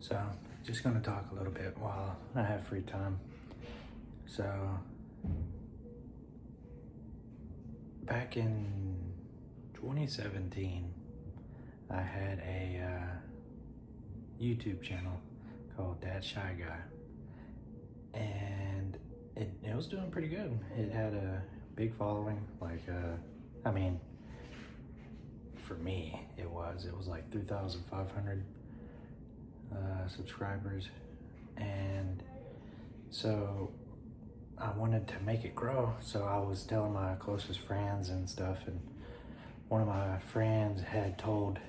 So, just gonna talk a little bit while I have free time. So, back in 2017, I had a YouTube channel called That Shy Guy, and it was doing pretty good. It had a big following, I mean, for me, it was like 3,500 subscribers, and so I wanted to make it grow. So I was telling my closest friends and stuff, and one of my friends had told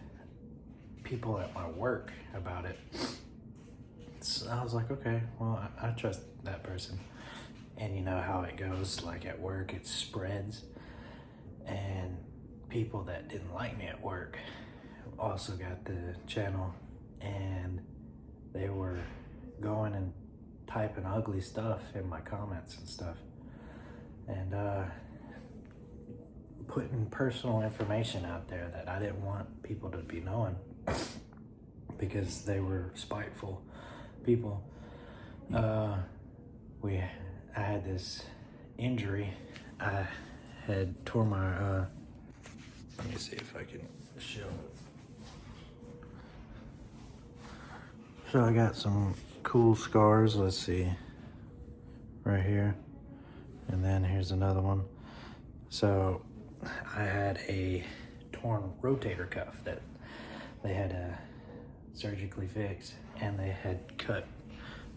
people at my work about it. So I was like, okay, well, I trust that person. And you know how it goes, like at work, it spreads. And people that didn't like me at work also got the channel, and they were going and typing ugly stuff in my comments and stuff, and putting personal information out there that I didn't want people to be knowing because they were spiteful people. I had this injury. I had tore my let me see if I can show it. So I got some cool scars. Let's see, right here, and then here's another one. So I had a torn rotator cuff that they had surgically fixed, and they had cut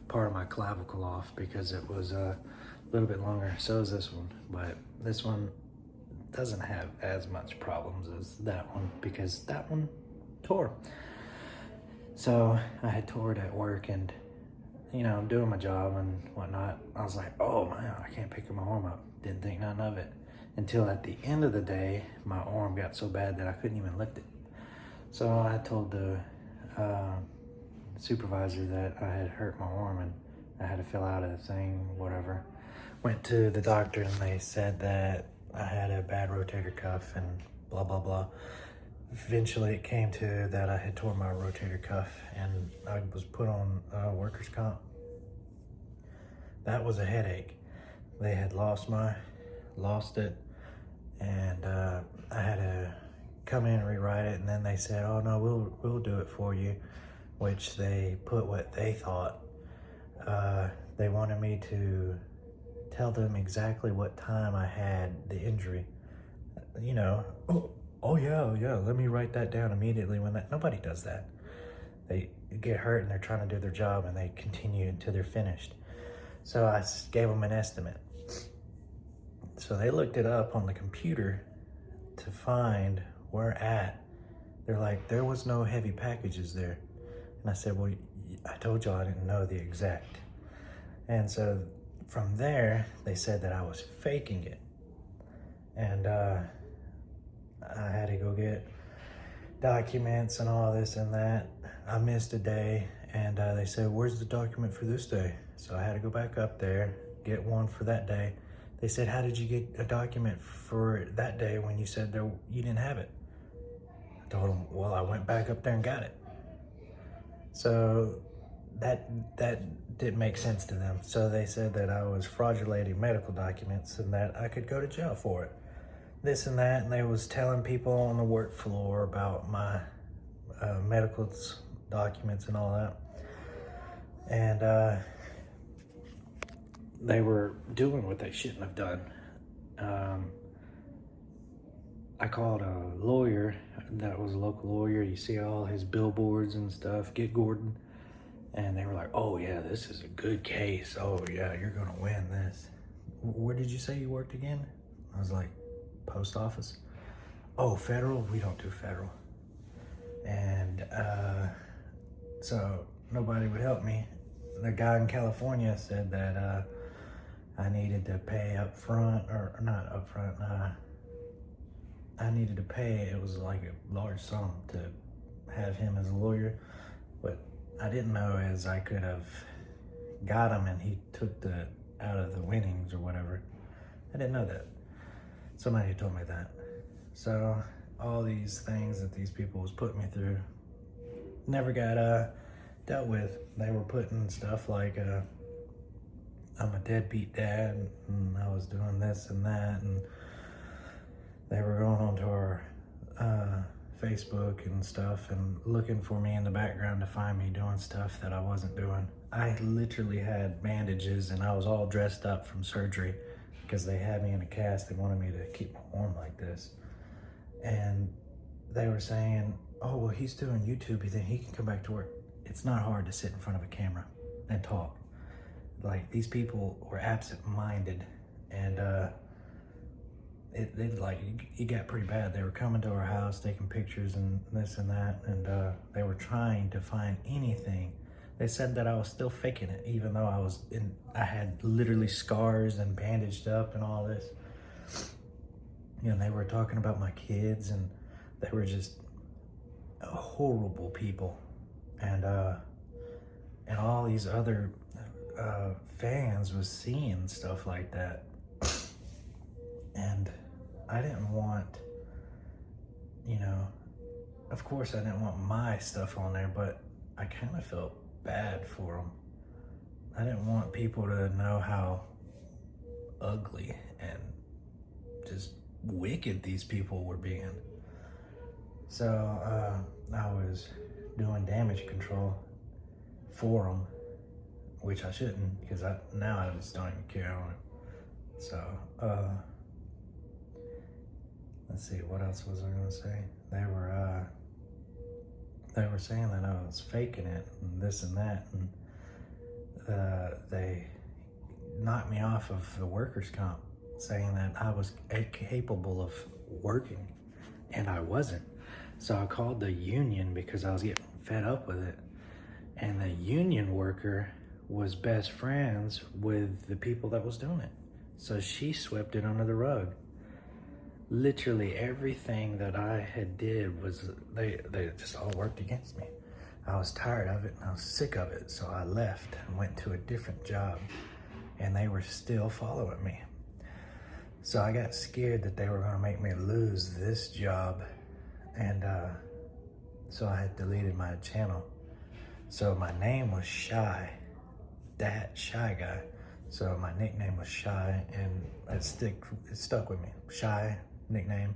part of my clavicle off because it was a little bit longer. So is this one, but this one doesn't have as much problems as that one because that one tore. So I had tore it at work, and you know, I'm doing my job and whatnot. I was like, oh man, I can't pick my arm up. Didn't think nothing of it until at the end of the day, my arm got so bad that I couldn't even lift it. So I told the supervisor that I had hurt my arm and I had to fill out a thing, whatever. Went to the doctor and they said that I had a bad rotator cuff and blah, blah, blah. Eventually it came to that I had torn my rotator cuff and I was put on workers' comp. That was a headache. They had lost it, and I had to come in and rewrite it, and then they said, oh no, we'll do it for you, which they put what they thought. They wanted me to tell them exactly what time I had the injury. You know, oh yeah, let me write that down immediately. Nobody does that. They get hurt and they're trying to do their job and they continue until they're finished. So I gave them an estimate. So they looked it up on the computer to find where at. They're like, there was no heavy packages there. And I said, well, I told y'all I didn't know the exact. And so from there, they said that I was faking it. And I had to go get documents and all this and that. I missed a day, and they said, where's the document for this day? So I had to go back up there, get one for that day. They said, how did you get a document for that day when you said you didn't have it? I told them, well, I went back up there and got it. So that didn't make sense to them. So they said that I was fraudulating medical documents and that I could go to jail for it. This and that, and they was telling people on the work floor about my medical documents and all that. And they were doing what they shouldn't have done. I called a lawyer that was a local lawyer. You see all his billboards and stuff, Get Gordon. And they were like, oh yeah, this is a good case. Oh yeah, you're gonna win this. Where did you say you worked again? I was like, post office. Oh, federal? We don't do federal. And so nobody would help me. The guy in California said that I needed to pay up front, or not up front, I needed to pay, it was like a large sum to have him as a lawyer. But I didn't know as I could have got him and he took the out of the winnings or whatever. I didn't know that. Somebody told me that. So all these things that these people was putting me through never got dealt with. They were putting stuff like, I'm a deadbeat dad, and I was doing this and that, and they were going onto our Facebook and stuff and looking for me in the background to find me doing stuff that I wasn't doing. I literally had bandages and I was all dressed up from surgery because they had me in a cast. They wanted me to keep my arm like this. And they were saying, oh, well, he's doing YouTube, then he can come back to work. It's not hard to sit in front of a camera and talk. Like, these people were absent-minded, and it got pretty bad. They were coming to our house, taking pictures and this and that, and they were trying to find anything. They said that I was still faking it, even though I had literally scars and bandaged up and all this. And they were talking about my kids, and they were just horrible people. And all these other fans was seeing stuff like that. And I didn't want, of course I didn't want my stuff on there, but I kind of felt bad for them. I didn't want people to know how ugly and just wicked these people were being. So I was doing damage control for them, which I shouldn't, because now I just don't even care on it. So let's see, what else was I gonna say? They were saying that I was faking it and this and that, and they knocked me off of the workers' comp, saying that I was capable of working, and I wasn't. So I called the union because I was getting fed up with it, and the union worker was best friends with the people that was doing it. So she swept it under the rug. Literally everything that I had did was, they just all worked against me. I was tired of it and I was sick of it. So I left and went to a different job, and they were still following me. So I got scared that they were gonna make me lose this job. And so I had deleted my channel. So my name was Shy, that Shy Guy. So my nickname was Shy, and it stuck with me. Shy nickname.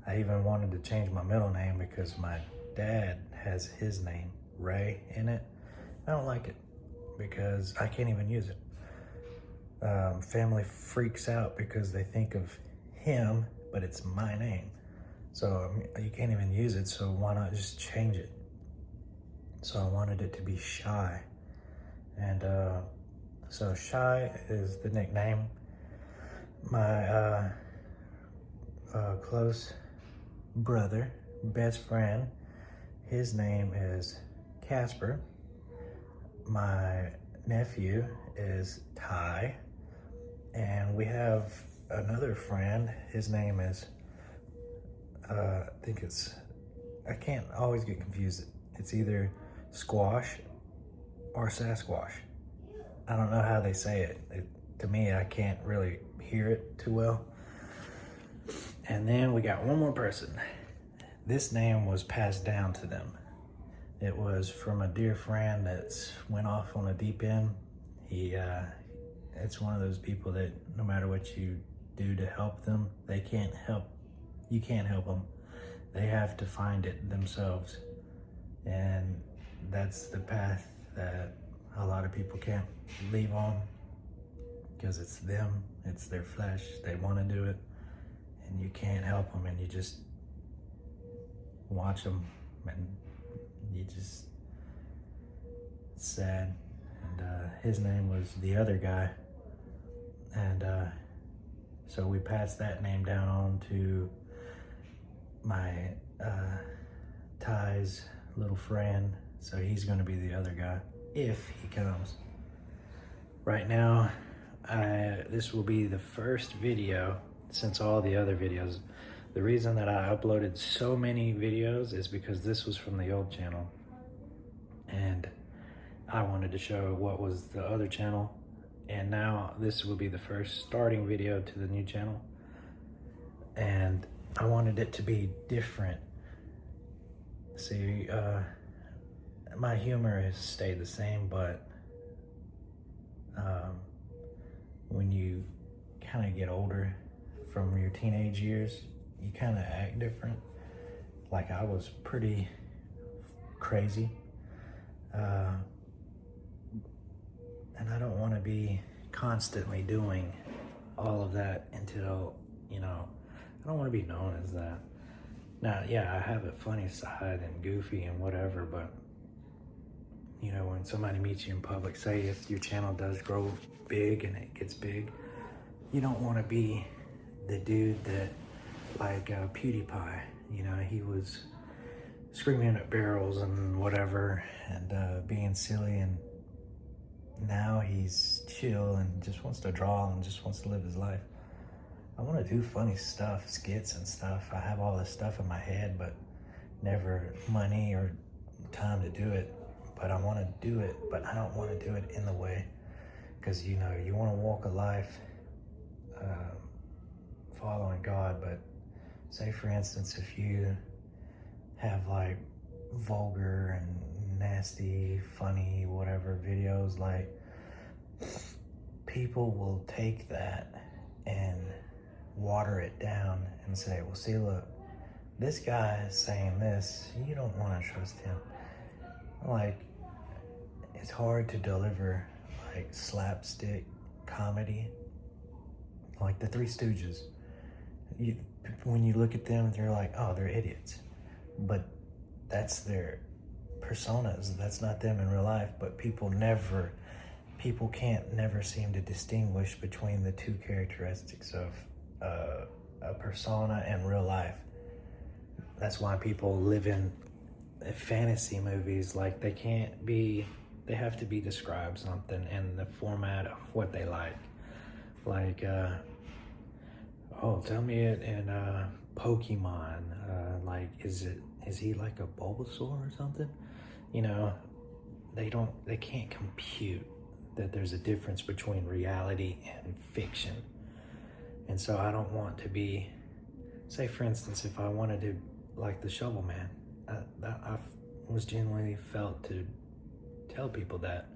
I even wanted to change my middle name because my dad has his name, Ray, in it. I don't like it because I can't even use it. Family freaks out because they think of him, but it's my name. So you can't even use it, so why not just change it? So I wanted it to be Shy. And so Shy is the nickname. My close brother, best friend, his name is Casper. My nephew is Ty. And we have another friend, his name is, I can't always get confused. It's either Squash or Sasquatch. I don't know how they say it. To me, I can't really hear it too well. And then we got one more person. This name was passed down to them. It was from a dear friend that's went off on a deep end. It's one of those people that no matter what you do to help them, you can't help them. They have to find it themselves. And that's the path that a lot of people can't leave on, because it's them, it's their flesh, they want to do it, and you can't help them, and you just watch them, and it's sad. And his name was the other guy, and so we passed that name down on to my Ty's little friend, so he's going to be the other guy if he comes. Right now, this will be the first video since all the other videos. The reason that I uploaded so many videos is because this was from the old channel, and I wanted to show what was the other channel, and now this will be the first starting video to the new channel, and I wanted it to be different. See, my humor has stayed the same, but um, when you kind of get older from your teenage years, you kind of act different. Like I was pretty crazy, uh, and I don't want to be constantly doing all of that until, I don't want to be known as that. Now, yeah, I have a funny side and goofy and whatever, but when somebody meets you in public, say if your channel does grow big and it gets big, you don't want to be the dude that, like PewDiePie, he was screaming at barrels and whatever and being silly, and now he's chill and just wants to draw and just wants to live his life. I want to do funny stuff, skits and stuff. I have all this stuff in my head, but never money or time to do it. But I want to do it, but I don't want to do it in the way, because you want to walk a life following God. But say for instance, if you have like vulgar and nasty, funny, whatever videos, like people will take that and water it down and say, well, see, look, this guy is saying this, you don't want to trust him. Like, it's hard to deliver like slapstick comedy, like the Three Stooges. When you look at them, they're like, oh, they're idiots, but that's their personas. That's not them in real life. But people can't never seem to distinguish between the two characteristics of a persona and real life. That's why people live in fantasy movies. Like they have to be described something in the format of what they like. Like, tell me it in Pokemon. Like, is he like a Bulbasaur or something? They can't compute that there's a difference between reality and fiction. And so I don't want to be, say for instance, if I wanted to, like the Shovel Man, I was genuinely felt to tell people that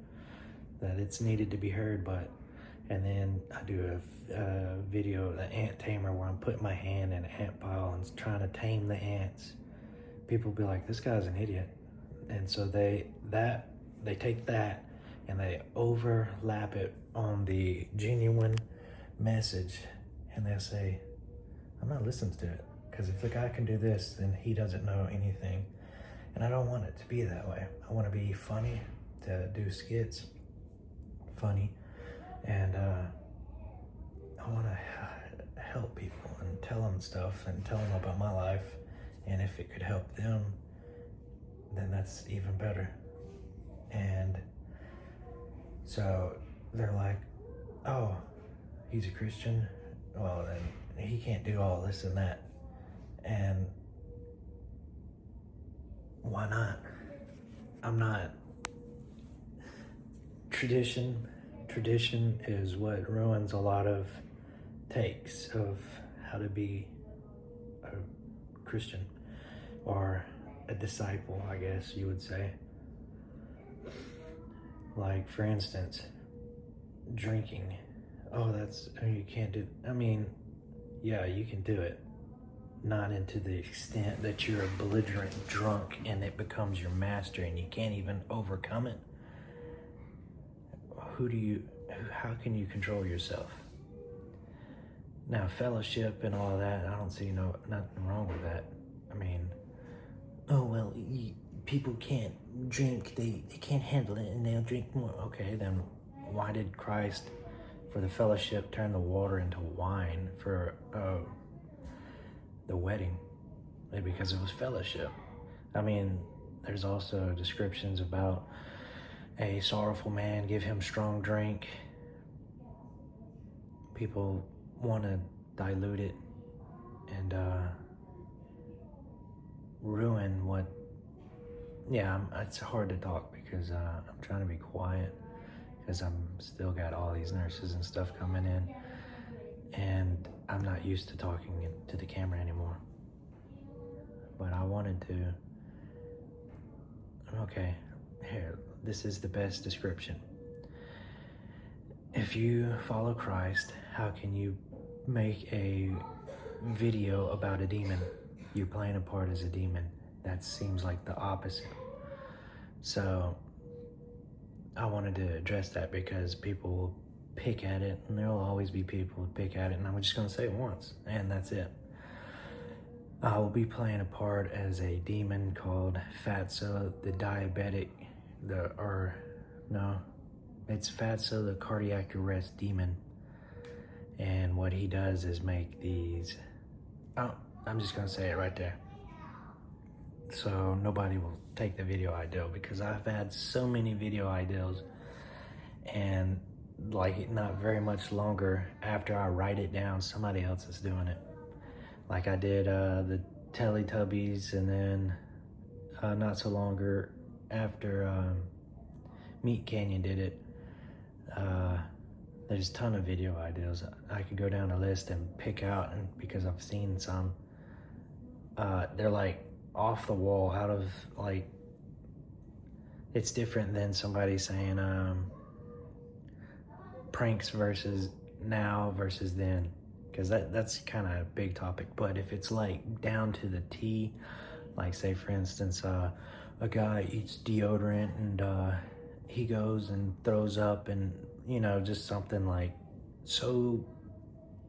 it's needed to be heard. But and then I do a video, the ant tamer, where I'm putting my hand in an ant pile and trying to tame the ants. People be like, this guy's an idiot. And so they take that and they overlap it on the genuine message, and they say, I'm not listening to it, because if the guy can do this, then he doesn't know anything. And I don't want it to be that way. I want to be funny, to do skits, funny, and I want to help people and tell them stuff and tell them about my life. And if it could help them, then that's even better. And so they're like, oh, he's a Christian? Well, then he can't do all this and that. And why not? I'm not. Tradition is what ruins a lot of takes of how to be a Christian or a disciple, I guess you would say. Like, for instance, drinking. You can't do, yeah, you can do it. Not into the extent that you're a belligerent drunk and it becomes your master and you can't even overcome it. How can you control yourself? Now, fellowship and all that, I don't see nothing wrong with that. People can't drink, they can't handle it and they'll drink more. Okay, then why did Christ, for the fellowship, turn the water into wine for the wedding? Because it was fellowship. There's also descriptions about a sorrowful man, give him strong drink. People want to dilute it and ruin what. Yeah, it's hard to talk because I'm trying to be quiet because I'm still got all these nurses and stuff coming in, and I'm not used to talking to the camera anymore. But I wanted to. Okay, this is the best description. If you follow Christ, how can you make a video about a demon? You're playing a part as a demon. That seems like the opposite. So I wanted to address that because people will pick at it, and there'll always be people who pick at it, and I'm just going to say it once, and that's it. I will be playing a part as a demon called Fatso, the diabetic, it's Fatso, the cardiac arrest demon. And what he does is make these, I'm just gonna say it right there, so nobody will take the video ideal, because I've had so many video ideals, and like not very much longer after I write it down, somebody else is doing it. Like I did the Teletubbies, and then not so longer after Meat Canyon did it. There's a ton of video ideas. I could go down a list and pick out, and because I've seen some, they're like off the wall, out of like, it's different than somebody saying pranks versus now versus then, because that's kind of a big topic. But if it's like down to the T, like say for instance, a guy eats deodorant and he goes and throws up, and you know, just something like so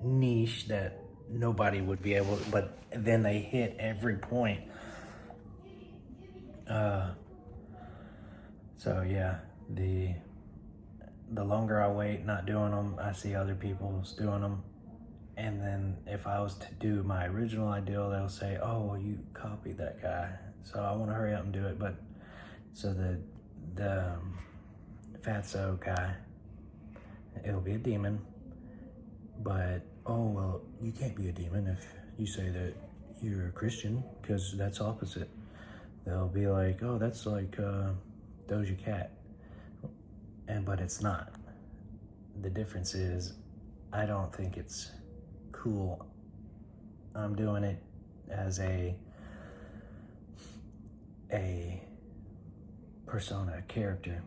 niche that nobody would be able to, but then they hit every point. So yeah, the longer I wait not doing them, I see other people's doing them, and then if I was to do my original ideal, they'll say, oh, well, you copied that guy, so I want to hurry up and do it. But so the Fatso guy, it'll be a demon, but oh, well, you can't be a demon if you say that you're a Christian, because that's opposite. They'll be like, oh, that's like Doja Cat, but it's not. The difference is, I don't think it's cool. I'm doing it as a persona, a character,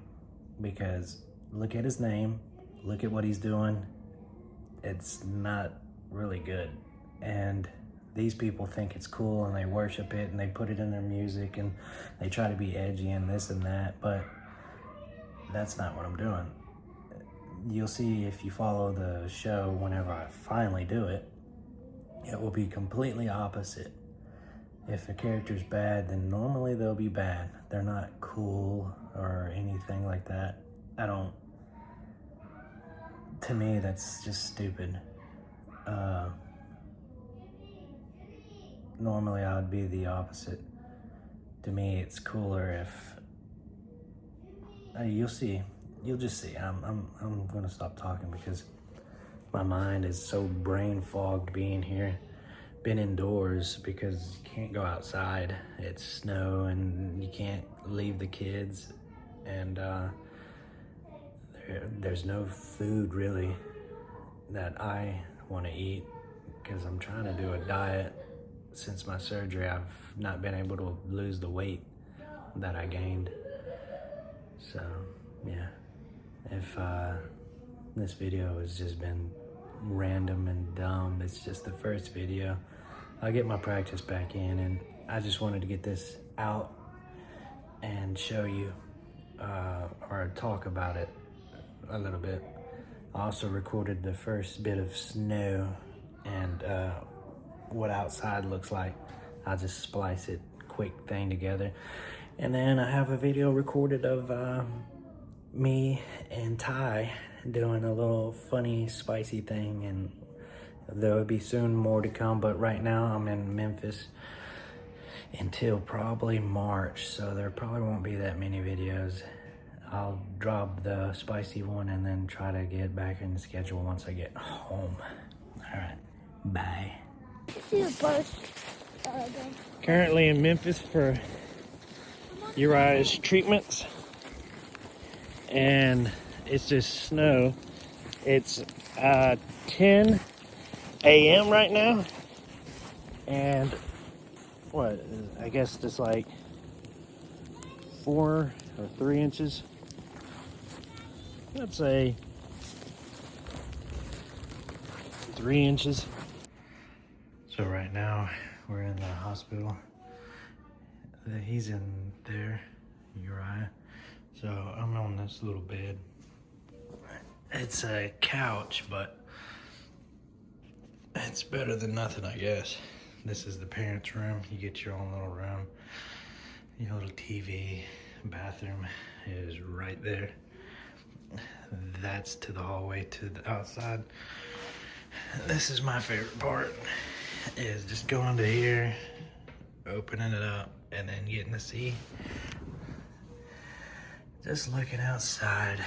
because look at his name, look at what he's doing. It's not really good, and these people think it's cool, and they worship it, and they put it in their music, and they try to be edgy and this and that, but that's not what I'm doing. You'll see if you follow the show, whenever I finally do it, it will be completely opposite. If a character's bad, then normally they'll be bad. They're not cool or anything like that. To me, that's just stupid. Normally I would be the opposite. To me, it's cooler if, you'll just see. I'm gonna stop talking because my mind is so brain fogged being here. Been indoors because you can't go outside. It's snow and you can't leave the kids, and there's no food really that I want to eat, because I'm trying to do a diet. Since my surgery, I've not been able to lose the weight that I gained. So yeah, if this video has just been random and dumb, it's just the first video. I'll get my practice back in, and I just wanted to get this out and show you or talk about it a little bit. I also recorded the first bit of snow and what outside looks like. I'll just splice it, quick thing together. And then I have a video recorded of me and Ty doing a little funny, spicy thing, and there will be soon more to come, but right now I'm in Memphis until probably March, so there probably won't be that many videos. I'll drop the spicy one and then try to get back in the schedule once I get home. All right, bye. Currently in Memphis for Uriah's treatments, and it's just snow. It's 10 a.m. right now, and I guess just like 4 or 3 inches I'd say 3 inches. So right now we're in the hospital. He's in there, Uriah. So I'm on this little bed. It's a couch, but it's better than nothing, I guess. This is the parents' room. You get your own little room. Your little TV, bathroom is right there. That's to the hallway to the outside. This is my favorite part, is just going to here, opening it up, and then getting to see, just looking outside